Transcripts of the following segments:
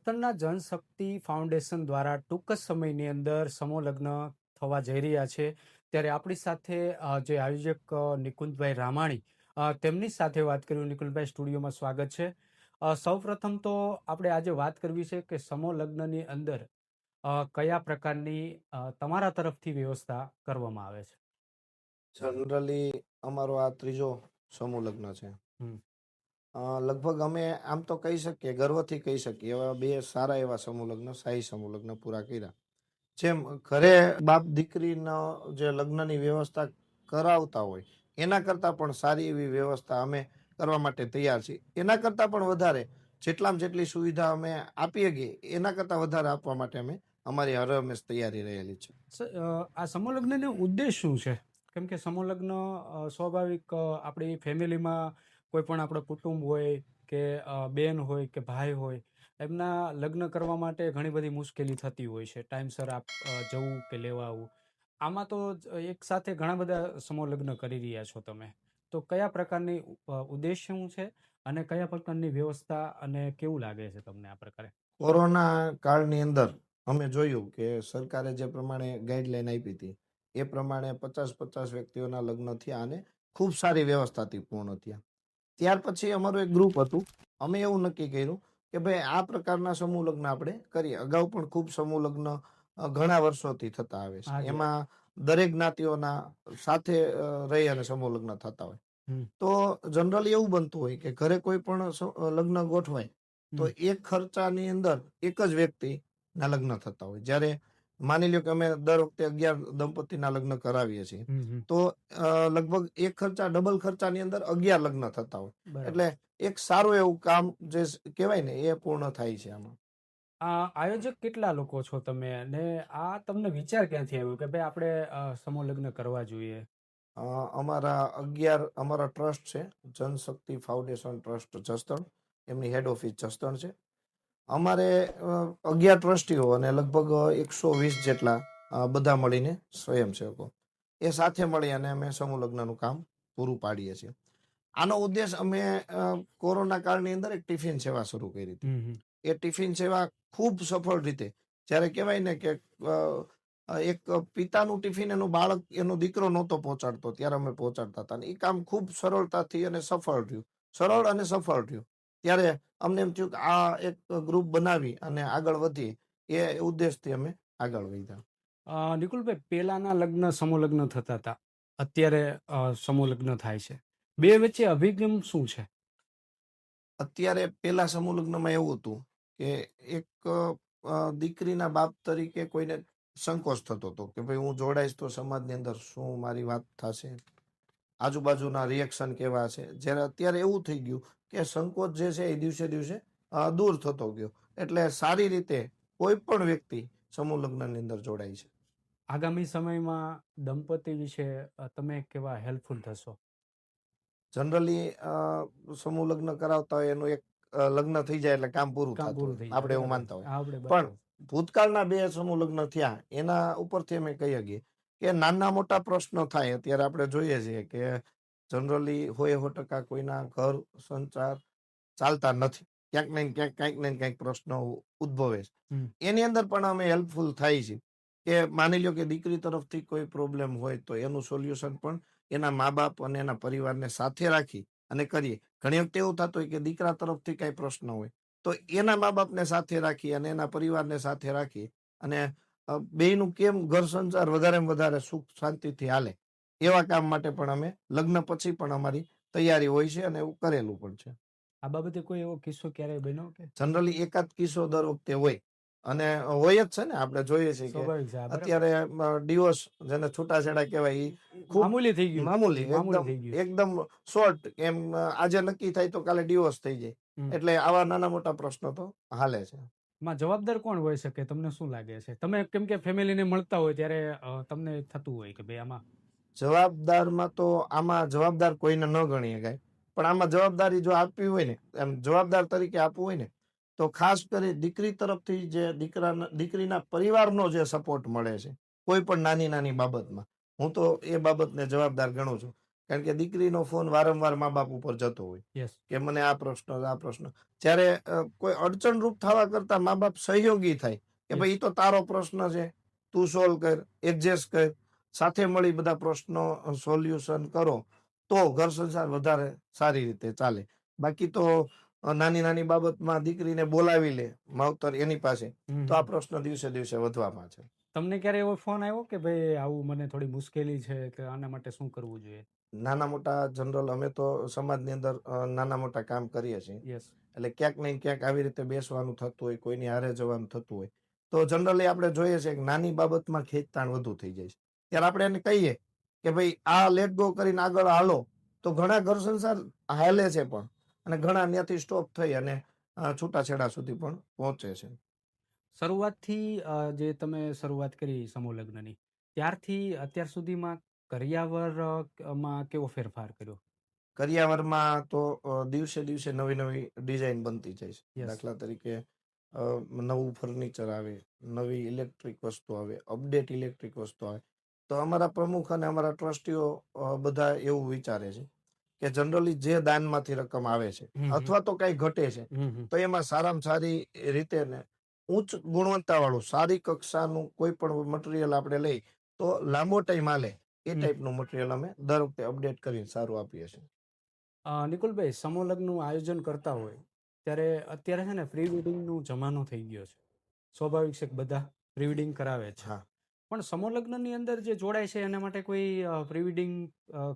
જસદણના Janshakti foundation દ્વારા ટૂંક જ સમયની અંદર સમૂહ લગ્ન થવા જઈ રહ્યા છે. ત્યારે આપણી સાથે જે આયોજક નિકુંજભાઈ રામાણી, તેમની સાથે વાત કરી. નિકુંજભાઈ, સ્ટુડિયોમાં સ્વાગત છે. સૌપ્રથમ તો આપણે આજે વાત કરવી છે કે સમૂહ લગ્નની અંદર કયા પ્રકારની તમારા તરફથી વ્યવસ્થા કરવામાં આવે છે? જનરલી અમારો આ ત્રીજો સમૂહ લગ્ન છે. હમ. લગભગ અમે આમ તો કહી શકીએ, ગર્વથી કહી શકીએ, એવા બે સારા એવા સમૂહ લગ્ન, શાહી સમૂહ લગ્ન પૂરા કર્યા. જેમ ઘરે બાપ દીકરીનો જે લગ્નની વ્યવસ્થા કરાવતા હોય એના કરતાં પણ સારી એવી વ્યવસ્થા અમે કરવા માટે તૈયાર છીએ. એના કરતાં પણ વધારે જેટલામાં જેટલી સુવિધા અમે આપી શકીએ એના કરતાં વધારે આપવા માટે અમે અમારી હર હંમેશ તૈયારી રહેલી છે. આ સમૂહ લગ્નનો ઉદ્દેશ શું છે? કેમ કે સમૂહ લગ્ન સ્વાભાવિક આપણી ફેમિલીમાં કોઈ પણ આપણો કુટુંબ હોય કે બેન હોય કે ભાઈ હોય, એમના લગ્ન કરવા માટે ઘણી બધી મુશ્કેલી થતી હોય છે. ટાઈમસર જવું કે લેવા આવવું. આમાં તો એક સાથે ઘણા બધા સમૂહ લગ્ન કરી રહ્યા છો તમે. તો કયા પ્રકારની ઉદ્દેશ શું છે અને કયા પ્રકારની વ્યવસ્થા અને કેવું લાગે છે તમને આ પ્રકારે? કોરોના કાળની અંદર અમે જોયું કે સરકારે જે પ્રમાણે ગાઈડલાઈન આપી હતી એ પ્રમાણે 50-50 વ્યક્તિઓના લગ્ન થયા અને ખૂબ સારી વ્યવસ્થાથી પૂર્ણ થયા. ત્યાર પછી અમારું એક ગ્રુપ હતું. અમે એવું નક્કી કર્યું કે ભાઈ આ પ્રકારના સમૂહ લગ્ન આપણે કરીએ. અગાઉ પણ ખૂબ સમૂહ લગ્ન ઘણા વર્ષોથી થતા આવે છે. એમાં દરેક જ્ઞાતિઓના સાથે રહી અને સમૂહ લગ્ન થતા હોય. તો જનરલી એવું બનતું હોય કે ઘરે કોઈ પણ લગ્ન ગોઠવાય તો એક ખર્ચાની અંદર એક જ વ્યક્તિના લગ્ન થતા હોય. જ્યારે માની લ્યો કે અમે દર વખતે 11 દંપતીના લગ્ન કરાવીએ છીએ, તો લગભગ એક ખર્ચા ડબલ ખર્ચાની અંદર 11 લગ્ન થતા હોય. એટલે એક સારું એવું કામ જે કહેવાય ને એ પૂર્ણ થાય છે આમાં. આયોજક કેટલા લોકો છો તમે, અને આ તમને વિચાર ક્યાંથી આવ્યો કે ભાઈ આપણે સમૂહ લગ્ન કરવા જોઈએ? અમારા ટ્રસ્ટ છે જનશક્તિ ફાઉન્ડેશન ટ્રસ્ટ જસદણ, એમની હેડ ઓફિસ જસદણ છે. અમારે 11 ટ્રસ્ટીઓ અને લગભગ 120 જેટલા બધા મળીને સ્વયંસેવકો એ સાથે મળી અને અમે સમૂહ લગ્નનું કામ પૂરું પાડીએ છીએ. આનો ઉદ્દેશ અમે કોરોના કાળની અંદર એક ટિફિન સેવા શરૂ કરી હતી. એ ટિફિન સેવા ખૂબ સફળ રીતે, જ્યારે કહેવાય ને કે એક પિતાનું ટિફિન એનું બાળક એનો દીકરો નહોતો પહોંચાડતો ત્યારે અમે પહોંચાડતા હતા. એ કામ ખૂબ સરળતાથી અને સફળ રહ્યું, સરળ અને સફળ રહ્યું. ત્યારે અમને એમ થયું કે આ એક ગ્રુપ બનાવી અને આગળ વધી, એ ઉદ્દેશથી અમે આગળ વધ્યા. નિકુલભાઈ, પહેલાના લગ્ન સમૂહ લગ્ન થતા હતા, અત્યારે સમૂહ લગ્ન થાય છે. બે વચ્ચે અભિગમ શું છે? અત્યારે પેલા સમૂહ લગ્નમાં એવું હતું કે એક દીકરીના બાપ તરીકે કોઈને સંકોચ થતો હતો કે ભાઈ હું જોડાઈશ તો સમાજની અંદર શું મારી વાત થશે, આજુબાજુના રિએક્શન કેવા છે. જ્યારે અત્યારે એવું થઈ ગયું કે સંકોચ જે છે એ દિવસે દિવસે દૂર થતો ગયો. એટલે સારી રીતે કોઈ પણ વ્યક્તિ સમૂહ લગ્નની અંદર જોડાય છે. આગામી સમયમાં દંપતી વિશે તમે કેવા હેલ્પફુલ થશો? જનરલી સમૂહ લગ્ન કરાવતા હોય એનું એક લગ્ન થઈ જાય એટલે કામ પૂરું થતું હોય, આપણે એવું માનતા હોય. પણ ભૂતકાળના બે સમૂહ લગ્ન થયા એના ઉપરથી અમે કહી શકીએ કે નાના મોટા પ્રશ્નો થાય. અત્યારે આપણે જોઈએ છીએ કે જનરલી 100% કોઈના ઘર સંસાર ચાલતા નથી. ક્યાંક ને ક્યાંક પ્રશ્નો ઉદ્ભવે છે. એની અંદર પણ અમે હેલ્પફુલ થાય છે કે માની લો કે દીકરી તરફથી કોઈ પ્રોબ્લેમ હોય તો એનું સોલ્યુશન પણ એના મા બાપ અને એના પરિવારને સાથે રાખી અને કરીએ. ઘણી વખતે એવું થતું હોય કે દીકરા તરફથી કઈ પ્રશ્ન હોય તો એના મા બાપને સાથે રાખી અને એના પરિવારને સાથે રાખી અને બેયનું કેમ ઘર સંસાર વધારે સુખ શાંતિથી હાલે, એવા કામ માટે પણ અમે લગ્ન પછી પણ અમારી તૈયારી હોય છે અને એવું કરેલું પણ છે. આ બાબતે કોઈ એવો કિસ્સો ક્યારેય બન્યો કે? જનરલી એકાદ કિસ્સો દર વખતે હોય અને હોય જ છે ને. આપણે જોઈએ છીએ કે અત્યારે ડિવોર્સ, જેને છૂટાછેડા કહેવાય, મામૂલી થઈ ગયું. મામૂલી એકદમ શોર્ટ, એમ આજે નક્કી થાય તો કાલે ડિવોર્સ થઈ જાય. એટલે આવા નાના મોટા પ્રશ્નો તો હાલે છે. માં જવાબદાર કોણ હોઈ શકે, તમને શું લાગે છે? તમે કેમ કે ફેમિલીને મળતા હોય ત્યારે તમને થતું હોય કે ભાઈ આમાં જવાબદારમાં તો આમાં જવાબદાર કોઈને ન ગણી શકાય. પણ આમાં જવાબદારી જો આપવી હોય ને, એમ જવાબદાર તરીકે આપવું હોય ને, તો ખાસ કરી દીકરી તરફથી જે દીકરીના પરિવારનો જે સપોર્ટ મળે છે કોઈ પણ નાની નાની બાબતમાં, હું તો એ બાબતને જવાબદાર ગણું છું. કારણ કે દીકરીનો ફોન વારંવાર મા બાપ ઉપર જતો હોય યસ કે મને આ પ્રશ્ન. જ્યારે કોઈ અડચણરૂપ થવા કરતા મા બાપ સહયોગી થાય કે ભાઈ યસ ઈ તો તારો પ્રશ્ન છે, તું સોલ્વ કર, એડજસ્ટ કર, સાથે મળી બધા પ્રશ્નો સોલ્યુશન કરો, તો ઘર સંસાર વધારે સારી રીતે ચાલે. બાકી તો નાની નાની બાબતમાં દીકરીને બોલાવી લે માવતર એની પાસે, તો આ પ્રશ્ન દિવસે દિવસે વધવામાં છે. તમને ક્યારે એવો ફોન આવ્યો કે ભાઈ આવું મને થોડી મુશ્કેલી છે કે આના માટે શું કરવું જોઈએ? નાના મોટા જનરલ અમે તો સમાજની અંદર નાના મોટા કામ કરીએ છીએ, યસ એટલે ક્યાંક ને ક્યાંક આવી રીતે બેસવાનું થતું હોય, કોઈની હારે જવાનું થતું હોય, તો જનરલી આપણે જોઈએ છે કે નાની બાબતમાં ખેંચતાણ વધુ થઈ જાય છે. ત્યારે આપણે એને કહીએ કે ભાઈ આ લેટ ગો કરીને આગળ હાલો, તો ઘણા ઘર સંસાર હાલે છે પણ, અને ઘણા ત્યાંથી સ્ટોપ થઈ અને છૂટાછેડા સુધી પણ પહોંચે છે. શરૂઆતથી જે તમે શરૂઆત કરી સમૂહ લગ્નની, ત્યારથી અત્યાર સુધીમાં કરિયાવરમાં કેવો ફેરફાર કર્યો? કરિયાવરમાં તો દિવસે દિવસે નવી નવી ડિઝાઇન બનતી જાય છે. યસ દાખલા તરીકે નવું ફર્નિચર આવે, નવી ઇલેક્ટ્રિક વસ્તુ આવે, અપડેટ ઇલેક્ટ્રિક વસ્તુ આવે. તો અમારા પ્રમુખ અને અમારા ટ્રસ્ટીઓ બધા એવું વિચારે છે કે જનરલી જે દાનમાંથી રકમ આવે છે અથવા તો કઈ ઘટે છે, તો એમાં સારામાં સારી રીતે ને ઉચ્ચ ગુણવત્તાવાળું સારી કક્ષાનું કોઈ પણ મટીરિયલ આપણે લઈ તો લાંબો ટાઈમ હાલે એ ટાઈપનું મટીરિયલ અમે દર વખતે અપડેટ કરીને સારું આપીએ છીએ. નિકુલભાઈ, સમૂહ લગ્નનું આયોજન કરતા હોય ત્યારે અત્યારે છે ને પ્રી વેડિંગનો જમાનો થઈ ગયો છે. સ્વાભાવિક છે કે બધા પ્રી વેડિંગ કરાવે છે, હા, પણ સમૂહ લગ્નની અંદર જે જોડાય છે એના માટે કોઈ પ્રી વેડિંગ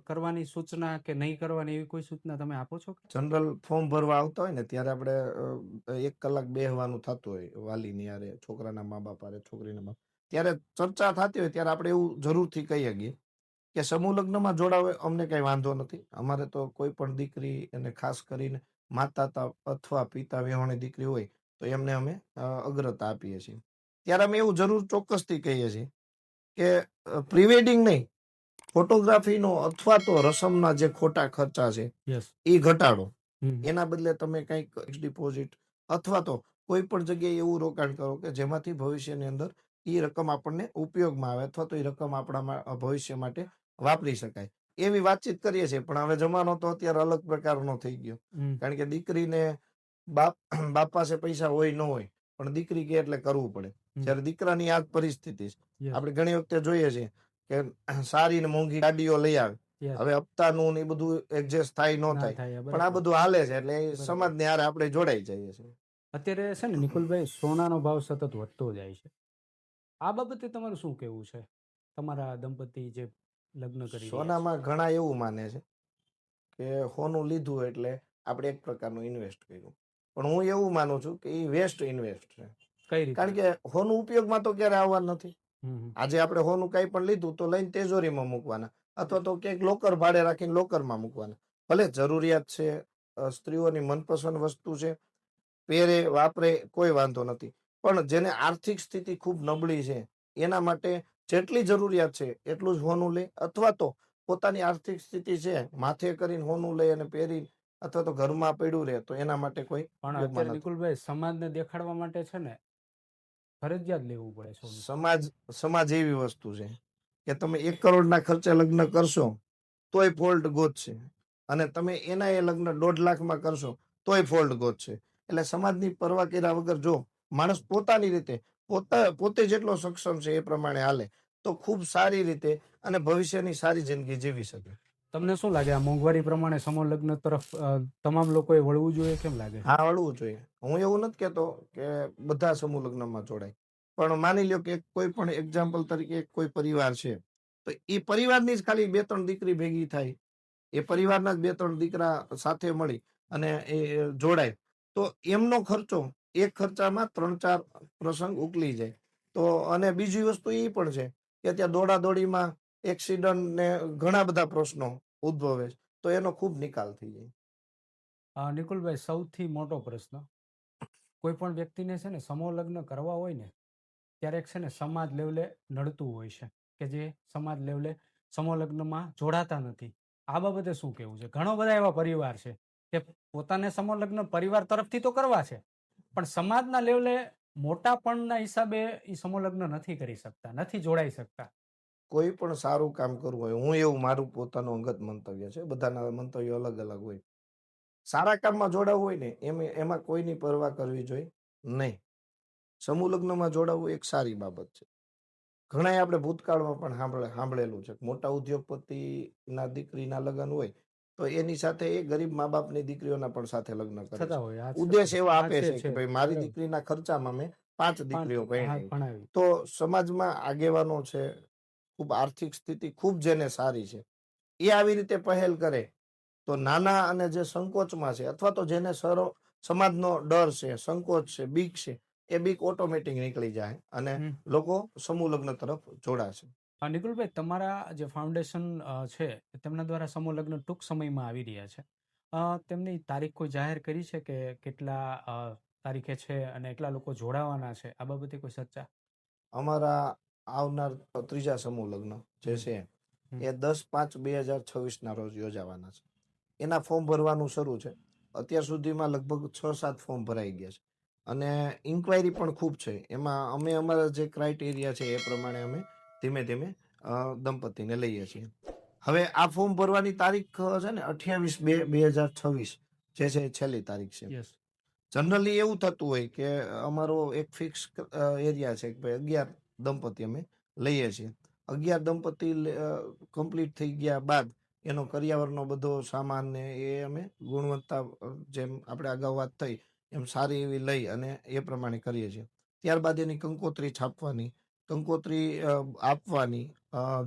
કરવાની સૂચના કે નહીં કરવાની એવી કોઈ સૂચના તમે આપો છો? જનરલ ફોર્મ ભરવા આવતા હોય ને ત્યારે આપણે 1 કલાક બેહવાનું થતું હોય વાલીની હારે, છોકરાના મા બાપ હારે, છોકરીના મા, ત્યારે ચર્ચા થતી હોય ત્યારે આપણે એવું જરૂરથી કહી શકીએ કે સમૂહ લગ્નમાં જોડાવે અમને કઈ વાંધો નથી. અમારે તો કોઈ પણ દીકરી અને ખાસ કરીને માતા અથવા પિતા વિહોણી દીકરી હોય તો એમને અમે અગ્રતા આપીએ છીએ. ત્યારે અમે એવું જરૂર ચોક્કસથી કહીએ છીએ કે પ્રી વેડિંગ નહીં, ફોટોગ્રાફીનો અથવા તો રસમના જે ખોટા ખર્ચા છે યસ એ ઘટાડો. એના બદલે તમે કંઈક ડિપોઝિટ અથવા તો કોઈ પણ જગ્યાએ એવું રોકાણ કરો કે જેમાંથી ભવિષ્યની અંદર એ રકમ આપણને ઉપયોગમાં આવે અથવા તો એ રકમ આપણા ભવિષ્ય માટે વાપરી શકાય. એવી વાતચીત કરીએ છીએ. પણ હવે જમાનો તો અત્યારે અલગ પ્રકારનો થઈ ગયો, કારણ કે દીકરીને બાપ પાસે પૈસા હોય ન હોય પણ દીકરી કે એટલે કરવું પડે. જ્યારે દીકરાની આ જ પરિસ્થિતિ છે. આપણે ઘણી વખતે જોઈએ છીએ કે સારી ને મોંઘી ગાડીઓ લઈ આવે, હવે હપ્તાનું ને એ બધું એડજસ્ટ થાય ન થાય, પણ આ બધું હાલે છે એટલે સમાજની હારે આપણે જોડાઈ જઈએ છીએ. અત્યારે છે ને નિકુલભાઈ, સોનાનો ભાવ સતત વધતો જાય છે. આ બાબતે તમારું શું કહેવું છે? તમારા દંપતી જે લગ્ન કરી સોનામાં ઘણા એવું માને છે કે સોનું લીધું એટલે આપણે એક પ્રકારનું ઇન્વેસ્ટ કર્યું, પણ હું એવું માનું છું કે એ વેસ્ટ ઇન્વેસ્ટ છે. કઈ રીતે? કારણ કે સોનું ઉપયોગમાં તો ક્યારે આવવાનું નથી. આજે આપણે સોનું કઈ પણ લીધું તો લઈને તિજોરીમાં મૂકવાના અથવા તો ક્યાંક લોકર ભાડે રાખીને લોકરમાં મૂકવાના. ભલે જરૂરિયાત છે, સ્ત્રીઓની મનપસંદ વસ્તુ છે, પહેરે વાપરે કોઈ વાંધો નથી, પણ જેને આર્થિક સ્થિતિ ખૂબ નબળી છે એના માટે જેટલી જરૂરિયાત છે એટલું જ સોનું લે, અથવા તો પોતાની આર્થિક સ્થિતિ છે માથે કરીને સોનું લે અને પહેરી અથવા તો ઘરમાં પડ્યું રહે તો એના માટે કોઈ પણ અત્યારે નિકુલભાઈ સમાજને દેખાડવા માટે છે ને ફરજિયાત લેવું પડે છે. સમાજ એવી વસ્તુ છે કે તમે 1 કરોડના ખર્ચે લગ્ન કરશો તોય ફોલ્ટ ગોતશે, અને તમે એના એ લગ્ન 1.5 લાખમાં કરશો તોય ફોલ્ટ ગોતશે. એટલે સમાજની પરવા કર્યા વગર જો માણસ પોતાની રીતે પોતે જેટલો સક્ષમ છે એ પ્રમાણે હાલે તો ખૂબ સારી રીતે અને ભવિષ્યની સારી જિંદગી જીવી શકે. તમને શું લાગે, આ મોંઘવારી પ્રમાણે સમૂહ લગ્ન તરફ તમામ લોકોએ વળવું જોઈએ? કેમ લાગે? હા, વળવું જોઈએ. હું એવું નથી કહેતો કે બધા સમૂહ લગ્નમાં જોડાય, પણ માની લ્યો કે કોઈ પણ એક્ઝામ્પલ તરીકે કોઈ પરિવાર છે તો એ પરિવારની જ ખાલી 2-3 દીકરી ભેગી થાય, એ પરિવારના જ 2-3 દીકરા સાથે મળી અને એ જોડાય તો એમનો ખર્ચો એક ખર્ચામાં 3-4 પ્રસંગ ઉકલી જાય. તો અને બીજી વસ્તુ એ પણ છે કે ત્યાં દોડાદોડીમાં એક્સિડન્ટ ને ઘણા બધા પ્રશ્નો ઉદ્ભવે છે, તો એનો ખૂબ નિકાલ થઈ જાય. નિકુલભાઈ, સૌથી મોટો પ્રશ્ન, કોઈ પણ વ્યક્તિને છે ને સમૂહ લગ્ન કરવા હોય ને ત્યારે છે ને સમાજ લેવલે નડતું હોય છે કે જે સમાજ લેવલે સમૂહ લગ્નમાં જોડાતા નથી. આ બાબતે શું કહેવું છે? ઘણા બધા એવા પરિવાર છે કે પોતાને સમૂહ લગ્ન પરિવાર તરફથી તો કરવા છે, પણ સમાજના લેવલે મોટાપણના હિસાબે એ સમૂહ લગ્ન નથી કરી શકતા, નથી જોડાઈ શકતા. કોઈ પણ સારું કામ કરવું હોય, હું એવું મારું પોતાનું અંગત મંતવ્ય છે, બધાના મંતવ્યો અલગ અલગ હોય. સારા કામમાં જોડાવવું હોય ને એમાં કોઈની પરવા કરવી જોઈએ નહીં. સમૂહ લગ્નમાં જોડાવવું એક સારી બાબત છે. ઘણાય આપણે ભૂતકાળમાં પણ સાંભળેલું છે. મોટા ઉદ્યોગપતિના દીકરીના લગ્ન હોય તો એની સાથે એ ગરીબ મા બાપની દીકરીઓના પણ સાથે લગ્ન કરે થતા છે. હોય ઉદ્દેશ એવો આપે છે કે છે ભાઈ મારી બરાબર. દીકરીના ખર્ચામાં મેં 5 દીકરીઓ પરણાવી. ભણાવી તો સમાજમાં આગેવાનો છે, ખૂબ આર્થિક સ્થિતિ ખૂબ જેને સારી છે, એ આવી રીતે પહેલ કરે તો નાના અને જે સંકોચમાં છે અથવા તો જેને સમાજનો ડર છે, સંકોચ છે, બીક છે, એ બીક ઓટોમેટિક નીકળી જાય અને લોકો સમૂહ લગ્ન તરફ જોડાશે. નિકુલભાઈ, તમારા જે ફાઉન્ડેશન છે તેમના દ્વારા સમૂહ લગ્ન ટૂંક સમયમાં આવી રહ્યા છે. તેમની તારીખ કોઈ જાહેર કરી છે કે કેટલા તારીખે છે અને એટલા લોકો જોડાવાના છે? આ બાબતે કોઈ ચર્ચા? અમારા આવનાર ત્રીજા સમૂહ લગ્ન જે છે એ 10/5/2026 ના રોજ યોજાવાના છે. એના ફોર્મ ભરવાનું શરૂ છે. અત્યાર સુધીમાં લગભગ 6-7 ફોર્મ ભરાઈ ગયા છે અને ઇન્ક્વાયરી પણ ખૂબ છે. એમાં અમે અમારા જે ક્રાઇટેરિયા છે એ પ્રમાણે અમે ધીમે ધીમે દંપતીને લઈએ છીએ. હવે આ ફોર્મ ભરવાની તારીખ છે ને 28/2/2026 જે છે એ છેલ્લી તારીખ છે. યસ. જનરલી એવું થતું હોય કે અમારો એક ફિક્સ એરિયા છે કે ભાઈ 11 દંપતી અમે લઈએ છીએ. 11 દંપતી કમ્પ્લીટ થઈ ગયા બાદ એનો કરિયાવરનો બધો સામાન ને એ અમે ગુણવત્તા જેમ આપણે અગાઉ વાત થઈ એમ સારી એવી લઈ અને એ પ્રમાણે કરીએ છીએ. ત્યારબાદ એની કંકોત્રી છાપવાની, કંકોત્રી આપવાની,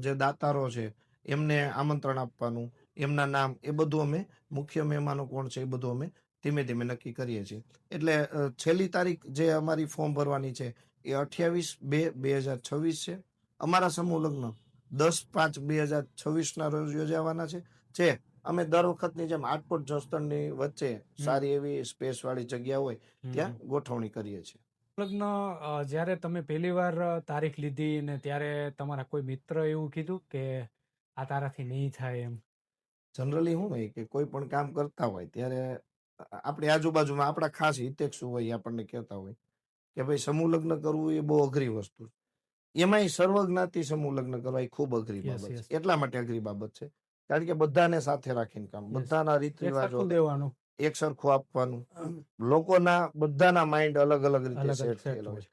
જે દાતારો છે એમને આમંત્રણ આપવાનું, એમના નામ, એ બધું અમે મુખ્ય મહેમાનો કોણ છે એ બધું અમે ધીમે ધીમે નક્કી કરીએ છીએ. એટલે છેલ્લી તારીખ જે અમારી ફોર્મ ભરવાની છે એ 28/2/2026 છે. અમારા સમૂહ લગ્ન 10/5/2026 ના રોજ યોજાવાના છે. જે અમે દર વખતની જેમ આટકોટ જસદણની વચ્ચે સારી એવી સ્પેસ વાળી જગ્યા હોય ત્યાં ગોઠવણી કરીએ છીએ. લગ્ન જ્યારે તમે પહેલી વાર તારીખ લીધી ને ત્યારે તમારા કોઈ મિત્ર એવું કીધું કે આ તારાથી નહીં થાય એમ? જનરલી શું હોય કે કોઈ પણ કામ કરતા હોય ત્યારે આપણી આજુબાજુમાં આપણા ખાસ હિતેક્ષુ હોય આપણને કહેતા હોય કે ભાઈ સમૂહ લગ્ન કરવું એ બહુ અઘરી વસ્તુ છે. એમાંય સર્વજ્ઞાતિ સમૂહ લગ્ન કરવા એ ખૂબ અઘરી યસ બાબત યસ. છે. એટલા માટે અઘરી બાબત છે કારણ કે બધાને સાથે રાખીને કામ, બધાના રીત એક રિવાજો સરખું દેવાનું, એક સરખું આપવાનું, લોકોના બધાના માઇન્ડ અલગ અલગ રીતે અલગ સેટ સેટ થયેલો હોય. હોય.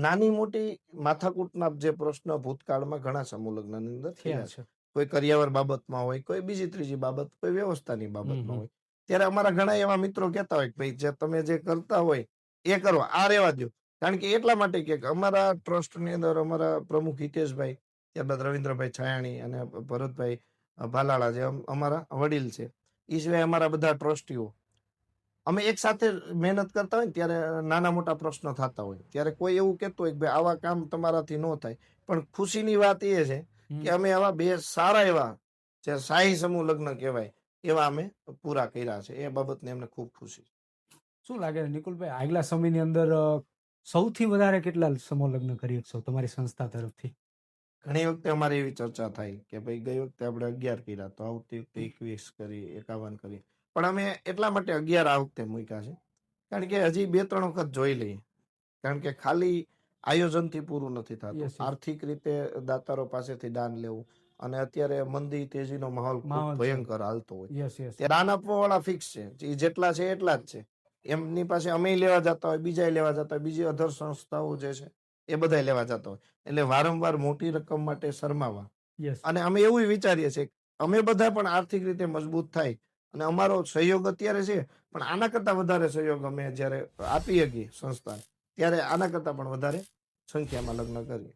નાની મોટી માથાકૂટના જે પ્રશ્ન ભૂતકાળમાં ઘણા સમૂહ લગ્નની અંદર થયા છે. કોઈ કરિયાવર બાબતમાં હોય, કોઈ બીજી ત્રીજી બાબત, કોઈ વ્યવસ્થાની બાબતમાં હોય. ત્યારે અમારા ઘણા એવા મિત્રો કહેતા હોય કે ભાઈ જે તમે જે કરતા હોય એ કરો, આ રહેવા દો. કારણ કે એટલા માટે કે અમારા ટ્રસ્ટની અંદર અમારા પ્રમુખ હિતેશભાઈ, ત્યારબાદ રવિન્દ્રભાઈ છાયાણી અને ભરતભાઈ ભાલાળા જે અમારા વડીલ છે, એ સિવાય અમારા બધા ટ્રસ્ટીઓ, અમે એક સાથે મહેનત કરતા હોય ને ત્યારે નાના મોટા પ્રશ્નો થતા હોય ત્યારે કોઈ એવું કહેતું હોય કે ભાઈ આવા કામ તમારાથી ન થાય. પણ ખુશીની વાત એ છે કે અમે આવા બે સારા એવા જે શાહી સમૂહ લગ્ન કહેવાય એવા અમે પૂરા કર્યા છે. એ બાબતને અમને ખૂબ ખુશી. શું લાગે નિકુલભાઈ, આગલા સમયની અંદર સૌથી વધારે કેટલા સમૂહ લગ્ન કરી શકશો તમારી સંસ્થા તરફથી? ઘણી વખતે અમારી એવી ચર્ચા થાય કે ભાઈ ગઈ વખતે આપણે 11 કર્યા તો આવતી વખતે 21 કરી, 51 કરી. પણ અમે એટલા માટે 11 આ વખતે મૂક્યા છે કારણ કે હજી 2-3 વખત જોઈ લઈએ. કારણ કે ખાલી આયોજનથી પૂરું નથી થતું. આર્થિક રીતે દાતારો પાસેથી દાન લેવું અને અત્યારે મંદી તેજીનો માહોલ ખૂબ ભયંકર હાલતો હોય. દાન આપવા વાળા ફિક્સ છે, એ જેટલા છે એટલા જ છે. એમની પાસે અમે લેવા જતા હોય, બીજા લેવા જતા હોય, બીજી અધર સંસ્થાઓ જે છે એ બધા લેવા જતા હોય. એટલે વારંવાર મોટી રકમ માટે શરમાવા. અને અમે એવું વિચારીએ છીએ અમે બધા પણ આર્થિક રીતે મજબૂત થાય અને અમારો સહયોગ અત્યારે છે પણ આના કરતા વધારે સહયોગ અમે જયારે આપી શકીએ સંસ્થાને ત્યારે આના કરતા પણ વધારે સંખ્યામાં લગ્ન કરીએ.